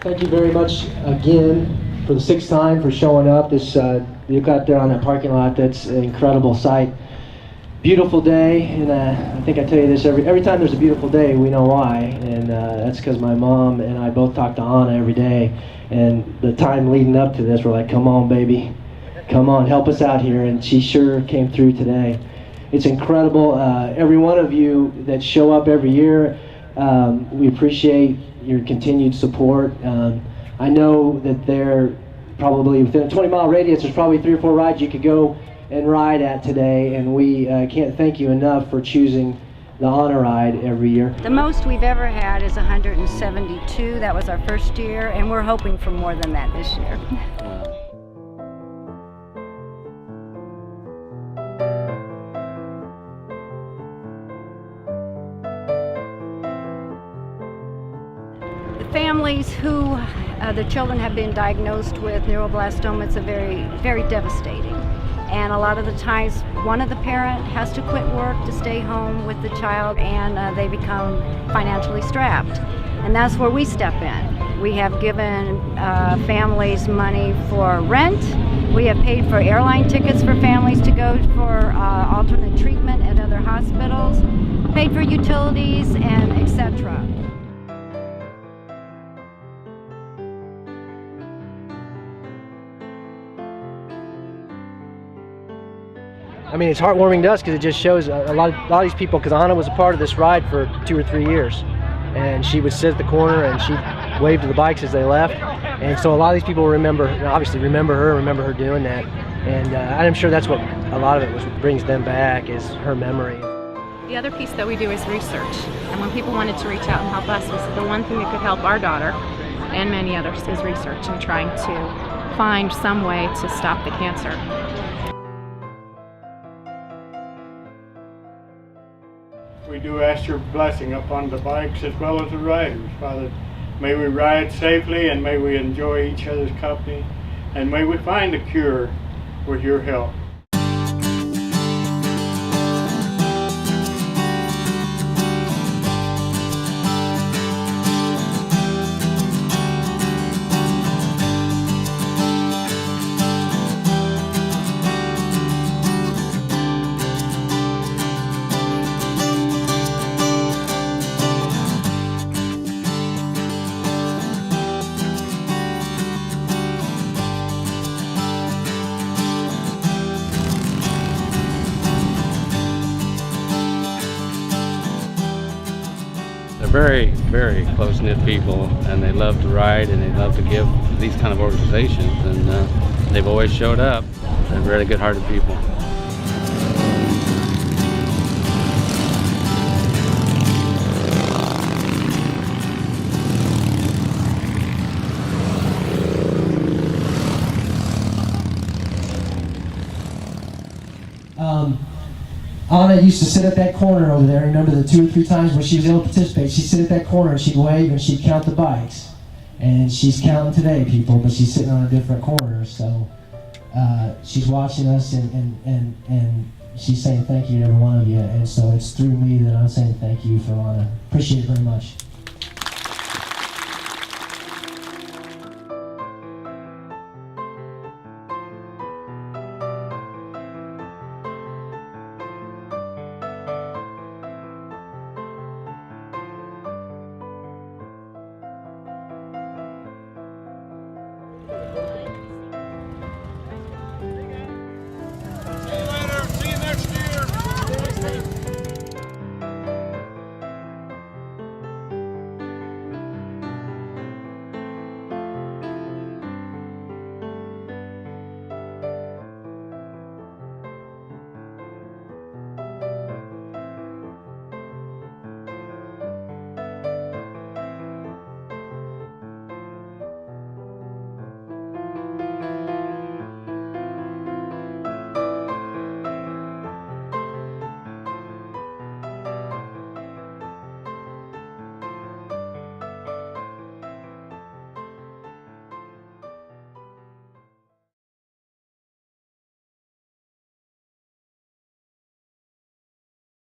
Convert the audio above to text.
Thank you very much again for the sixth time for showing up. You got there on that parking lot. That's an incredible sight. Beautiful day, and I think I tell you this every time there's a beautiful day, we know why, and that's because my mom and I both talk to Anna every day, and the time leading up to this, we're like, come on, baby, come on, help us out here, and she sure came through today. It's incredible. Every one of you that show up every year, we appreciate your continued support. I know that there probably within a 20-mile radius, there's probably 3 or 4 rides you could go and ride at today, and we can't thank you enough for choosing the Honor Ride every year. The most we've ever had is 172. That was our first year, and we're hoping for more than that this year. The families who the children have been diagnosed with neuroblastoma, it's a very devastating. And a lot of the times, one of the parent has to quit work to stay home with the child, and they become financially strapped. And that's where we step in. We have given families money for rent. We have paid for airline tickets for families to go for alternate treatment at other hospitals, paid for utilities, and etc. I mean, it's heartwarming to us because it just shows a lot of these people, because Anna was a part of this ride for 2 or 3 years, and she would sit at the corner and she'd wave to the bikes as they left, and so a lot of these people obviously remember her doing that, and I'm sure that's what a lot of it brings them back, is her memory. The other piece that we do is research, and when people wanted to reach out and help us, we said the one thing that could help our daughter and many others is research and trying to find some way to stop the cancer. We do ask your blessing upon the bikes as well as the riders, Father. May we ride safely, and may we enjoy each other's company, and may we find a cure with your help. Very, very close-knit people, and they love to ride, and they love to give to these kind of organizations, and they've always showed up. They're very good-hearted people. Anna used to sit at that corner over there. Remember the 2 or 3 times when she was able to participate, she'd sit at that corner and she'd wave and she'd count the bikes. And she's counting today, people, but she's sitting on a different corner. So she's watching us, and she's saying thank you to every one of you. And so it's through me that I'm saying thank you for Anna. Appreciate it very much.